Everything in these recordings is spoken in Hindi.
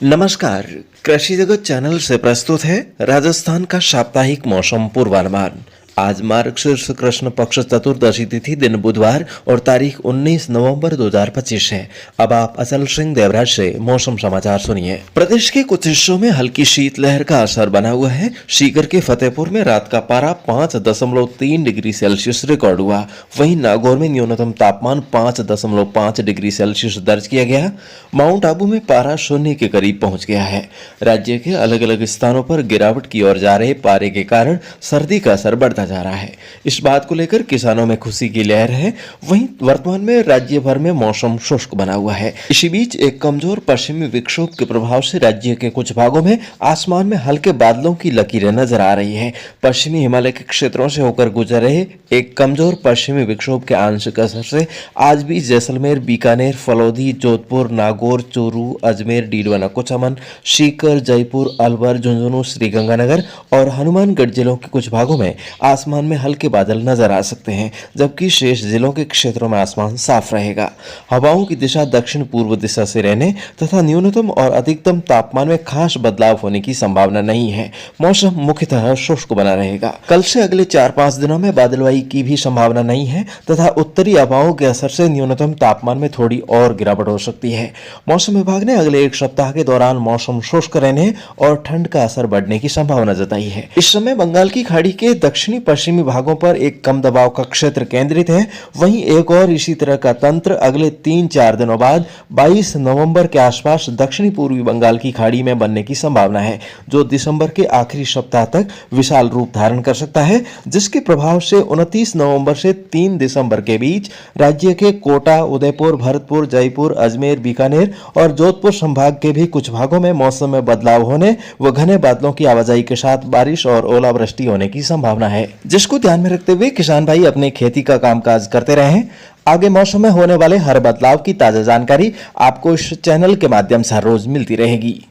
नमस्कार। कृषि जगत चैनल से प्रस्तुत है राजस्थान का साप्ताहिक मौसम पूर्वानुमान। आज मार्गशीर्ष कृष्ण पक्ष चतुर्दशी तिथि दिन बुधवार और तारीख 19 नवंबर 2025 है। अब आप अचल सिंह देवराज से मौसम समाचार सुनिए। प्रदेश के कुछ हिस्सों में हल्की शीतलहर का असर बना हुआ है। सीकर के फतेहपुर में रात का पारा 5.3 डिग्री सेल्सियस रिकॉर्ड हुआ। वहीं नागौर में न्यूनतम तापमान 5.5 डिग्री सेल्सियस दर्ज किया गया। माउंट आबू में पारा शून्य के करीब पहुंच गया है। राज्य के अलग अलग स्थानों पर गिरावट की ओर जा रहे पारे के कारण सर्दी का असर बढ़ता जा रहा है। इस बात को लेकर किसानों में खुशी की लहर है। वहीं वर्तमान में राज्य भर में मौसम शुष्क बना हुआ है। इसी बीच एक कमजोर पश्चिमी विक्षोभ के प्रभाव से राज्य के कुछ भागों में आसमान में हल्के बादलों की लकीरें नजर आ रही है। पश्चिमी हिमालय के क्षेत्रों से होकर गुजर रहे एक कमजोर पश्चिमी विक्षोभ के आंशिक असर से आज भी जैसलमेर, बीकानेर, फलौदी, जोधपुर, नागौर, चूरू, अजमेर, डीडवाना, कुचामन, सीकर, जयपुर, अलवर, झुंझुनू, श्रीगंगानगर और हनुमानगढ़ जिलों के कुछ भागों में आसमान में हल्के बादल नजर आ सकते हैं, जबकि शेष जिलों के क्षेत्रों में आसमान साफ रहेगा। हवाओं की दिशा दक्षिण पूर्व दिशा से रहने तथा न्यूनतम और अधिकतम तापमान में खास बदलाव होने की संभावना नहीं है। मौसम मुख्यतः शुष्क बना रहेगा। कल से अगले 4-5 दिनों में बादलवाई की भी संभावना नहीं है तथा उत्तरी हवाओं के असर से न्यूनतम तापमान में थोड़ी और गिरावट हो सकती है। मौसम विभाग ने अगले एक सप्ताह के दौरान मौसम शुष्क रहने और ठंड का असर बढ़ने की संभावना जताई है। इस समय बंगाल की खाड़ी के दक्षिणी पश्चिमी भागों पर एक कम दबाव का क्षेत्र केंद्रित है। वहीं एक और इसी तरह का तंत्र अगले 3-4 दिनों बाद 22 नवंबर के आसपास दक्षिणी पूर्वी बंगाल की खाड़ी में बनने की संभावना है, जो दिसंबर के आखिरी सप्ताह तक विशाल रूप धारण कर सकता है, जिसके प्रभाव से 29 नवंबर से 3 दिसंबर के बीच राज्य के कोटा, उदयपुर, भरतपुर, जयपुर, अजमेर, बीकानेर और जोधपुर संभाग के भी कुछ भागों में मौसम में बदलाव होने व घने बादलों की आवाजाही के साथ बारिश और ओलावृष्टि होने की संभावना है, जिसको ध्यान में रखते हुए किसान भाई अपने खेती का कामकाज करते रहें। आगे मौसम में होने वाले हर बदलाव की ताजा जानकारी आपको इस चैनल के माध्यम से हर रोज मिलती रहेगी।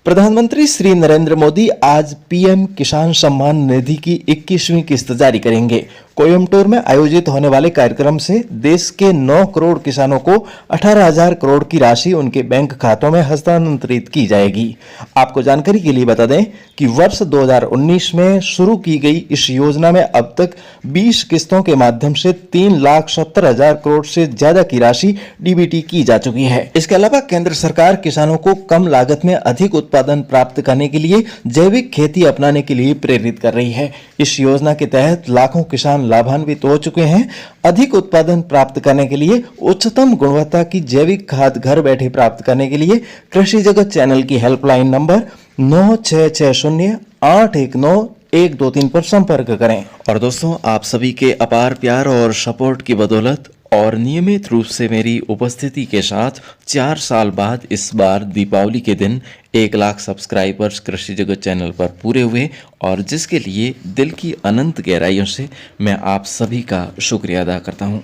प्रधानमंत्री श्री नरेंद्र मोदी आज पीएम किसान सम्मान निधि की 21वीं किस्त जारी करेंगे। कोयम्बटूर में आयोजित होने वाले कार्यक्रम से देश के 9 करोड़ किसानों को 18,000 करोड़ की राशि उनके बैंक खातों में हस्तांतरित की जाएगी। आपको जानकारी के लिए बता दें कि वर्ष 2019 में शुरू की गई इस योजना में अब तक 20 किस्तों के माध्यम से 3,70,000 करोड़ से ज्यादा की राशि डीबीटी की जा चुकी है। इसके अलावा केंद्र सरकार किसानों को कम लागत में अधिक उत्पादन प्राप्त करने के लिए जैविक खेती अपनाने के लिए प्रेरित कर रही है। इस योजना के तहत लाखों किसान लाभान्वित हो चुके हैं। अधिक उत्पादन प्राप्त करने के लिए उच्चतम गुणवत्ता की जैविक खाद घर बैठे प्राप्त करने के लिए कृषि जगत चैनल की हेल्पलाइन नंबर 9660819123 पर संपर्क करें। और दोस्तों, आप सभी के अपार प्यार और सपोर्ट की बदौलत और नियमित रूप से मेरी उपस्थिति के साथ 4 साल बाद इस बार दीपावली के दिन 1 लाख सब्सक्राइबर्स कृषि जगत चैनल पर पूरे हुए, और जिसके लिए दिल की अनंत गहराइयों से मैं आप सभी का शुक्रिया अदा करता हूं।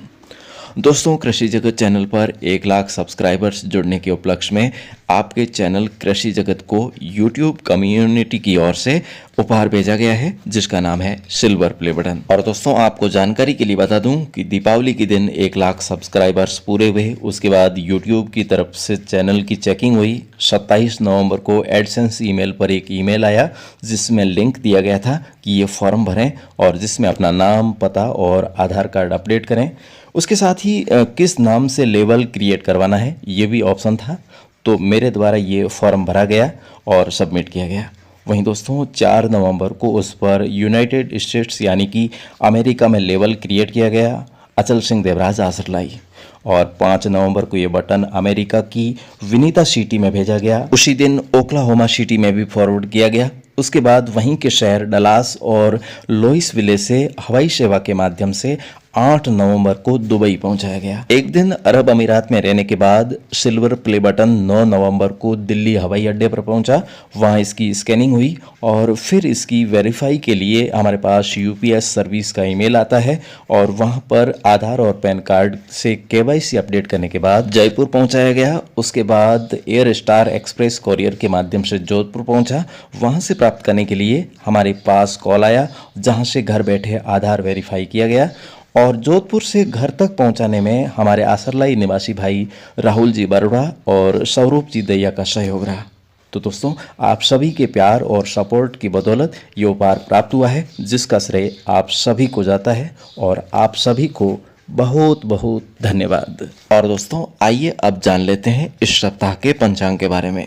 दोस्तों, कृषि जगत चैनल पर 1 लाख सब्सक्राइबर्स जुड़ने के उपलक्ष्य में आपके चैनल कृषि जगत को यूट्यूब कम्युनिटी की ओर से उपहार भेजा गया है, जिसका नाम है सिल्वर प्ले बटन। और दोस्तों, आपको जानकारी के लिए बता दूं कि दीपावली के दिन 1 लाख सब्सक्राइबर्स पूरे हुए। उसके बाद यूट्यूब की तरफ से चैनल की चेकिंग हुई। 27 नवंबर को एडसेंस ईमेल पर एक ईमेल आया, जिसमें लिंक दिया गया था कि ये फॉर्म भरें और जिसमें अपना नाम, पता और आधार कार्ड अपडेट करें। उसके साथ ही किस नाम से लेवल क्रिएट करवाना है ये भी ऑप्शन था। तो मेरे द्वारा ये फॉर्म भरा गया और सबमिट किया गया। वहीं दोस्तों, 4 नवंबर को उस पर यूनाइटेड स्टेट्स यानी कि अमेरिका में लेवल क्रिएट किया गया, अचल सिंह देवराज आसरलाई। और 5 नवंबर को ये बटन अमेरिका की विनीता सिटी में भेजा गया। उसी दिन ओक्लाहोमा सिटी में भी फॉरवर्ड किया गया। उसके बाद वहीं के शहर डलास और लोइसविले से हवाई सेवा के माध्यम से 8 नवंबर को दुबई पहुंचाया गया। एक दिन अरब अमीरात में रहने के बाद सिल्वर प्ले बटन 9 नवंबर को दिल्ली हवाई अड्डे पर पहुंचा। वहां इसकी स्कैनिंग हुई और फिर इसकी वेरीफाई के लिए हमारे पास यूपीएस सर्विस का ईमेल आता है, और वहां पर आधार और पैन कार्ड से केवाईसी अपडेट करने के बाद जयपुर पहुंचाया गया। उसके बाद एयर स्टार एक्सप्रेस कोरियर के माध्यम से जोधपुर पहुंचा। वहां से प्राप्त करने के लिए हमारे पास कॉल आया, जहां से घर बैठे आधार वेरीफाई किया गया। और जोधपुर से घर तक पहुंचाने में हमारे आसरलाई निवासी भाई राहुल जी बरोड़ा और स्वरूप जी दैया का सहयोग रहा। तो दोस्तों, आप सभी के प्यार और सपोर्ट की बदौलत ये उपहार प्राप्त हुआ है, जिसका श्रेय आप सभी को जाता है और आप सभी को बहुत बहुत धन्यवाद। और दोस्तों, आइए अब जान लेते हैं इस सप्ताह के पंचांग के बारे में।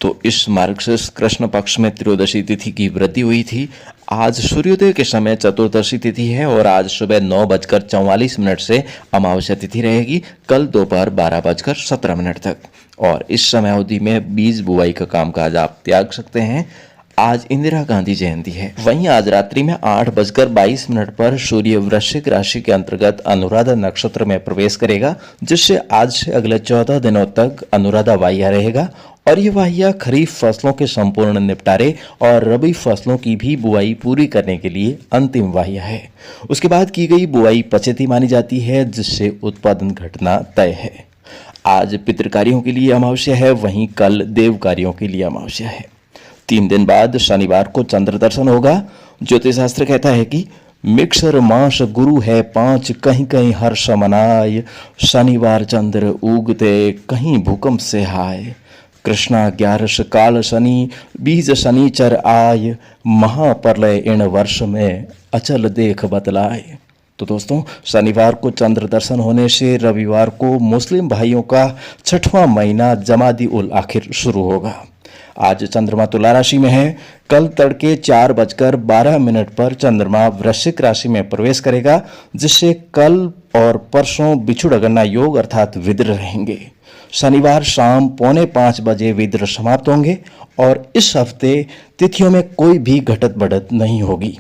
तो इस मार्गशीर्ष कृष्ण पक्ष में त्रयोदशी तिथि की वृद्धि हुई थी। आज सूर्योदय के समय चतुर्दशी तिथि है और आज सुबह 9:44 से अमावस्या तिथि रहेगी। कल दोपहर 12:17 तक। और इस समय अवधि में बीज बुआई का कामकाज आप त्याग सकते हैं। आज इंदिरा गांधी जयंती है। वहीं आज रात्रि में 8:22 पर सूर्य वृश्चिक राशि के अंतर्गत अनुराधा नक्षत्र में प्रवेश करेगा, जिससे आज से अगले 14 दिनों तक अनुराधा वाह्या रहेगा। और ये वाह्या खरीफ फसलों के संपूर्ण निपटारे और रबी फसलों की भी बुआई पूरी करने के लिए अंतिम वाह्या है। उसके बाद की गई बुआई पचेती मानी जाती है, जिससे उत्पादन घटना तय है। आज पितृकार्यों के लिए अमावस्या है, वहीं कल देव कार्यों के लिए अमावस्या है। 3 दिन बाद शनिवार को चंद्र दर्शन होगा। ज्योतिष शास्त्र कहता है कि मिक्सर मास गुरु है 5, कहीं कहीं हर्ष मनाय, शनिवार चंद्र उगते कहीं भूकंप से हाय, कृष्णा 11 काल शनि, बीज शनिचर आय, महाप्रलय इन वर्ष में अचल देख बतलाए। तो दोस्तों, शनिवार को चंद्र दर्शन होने से रविवार को मुस्लिम भाइयों का 6वां महीना जमादी उल आखिर शुरू होगा। आज चंद्रमा तुला राशि में है। कल तड़के 4:12 पर चंद्रमा वृश्चिक राशि में प्रवेश करेगा, जिससे कल और परसों बिछुड़ गणना योग अर्थात विद्र रहेंगे। शनिवार शाम 4:45 बजे विद्र समाप्त होंगे और इस हफ्ते तिथियों में कोई भी घटत बढ़त नहीं होगी।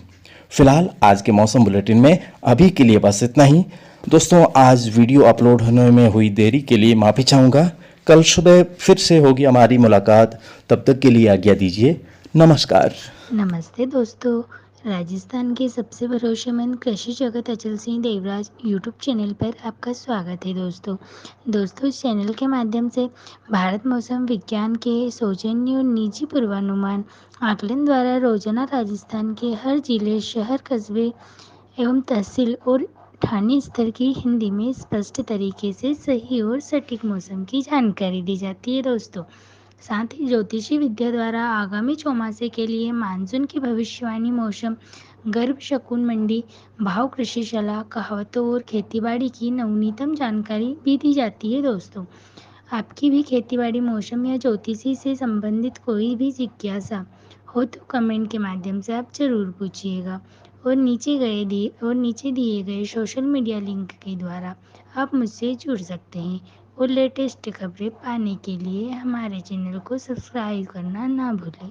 फिलहाल आज के मौसम बुलेटिन में अभी के लिए बस इतना ही। दोस्तों, आज वीडियो अपलोड होने में हुई देरी के लिए माफ़ी चाहूँगा। कल सुबह फिर से होगी हमारी मुलाकात। तब तक के लिए आज्ञा दीजिए। नमस्कार। नमस्ते दोस्तों, राजस्थान के सबसे भरोसेमंद कृषि जगत अचल सिंह देवराज यूट्यूब चैनल पर आपका स्वागत है। दोस्तों इस चैनल के माध्यम से भारत मौसम विज्ञान के सौजन्य और निजी पूर्वानुमान आकलन द्वारा रोजाना राजस्थान के हर जिले, शहर, कस्बे एवं तहसील और थाने स्तर की हिंदी में स्पष्ट तरीके से सही और सटीक मौसम की जानकारी दी जाती है। दोस्तों, साथ ही ज्योतिषी विद्या द्वारा आगामी चौमासे के लिए मानसून की भविष्यवाणी, मौसम, गर्भ शकुन, मंडी भाव, कृषि सलाह, कहावतों और खेतीबाड़ी की नवीनतम जानकारी भी दी जाती है। दोस्तों, आपकी भी खेतीबाड़ी, मौसम या ज्योतिषी से संबंधित कोई भी जिज्ञासा हो तो कमेंट के माध्यम से आप जरूर पूछिएगा और नीचे दिए गए सोशल मीडिया लिंक के द्वारा आप मुझसे जुड़ सकते हैं। और लेटेस्ट खबरें पाने के लिए हमारे चैनल को सब्सक्राइब करना ना भूलें।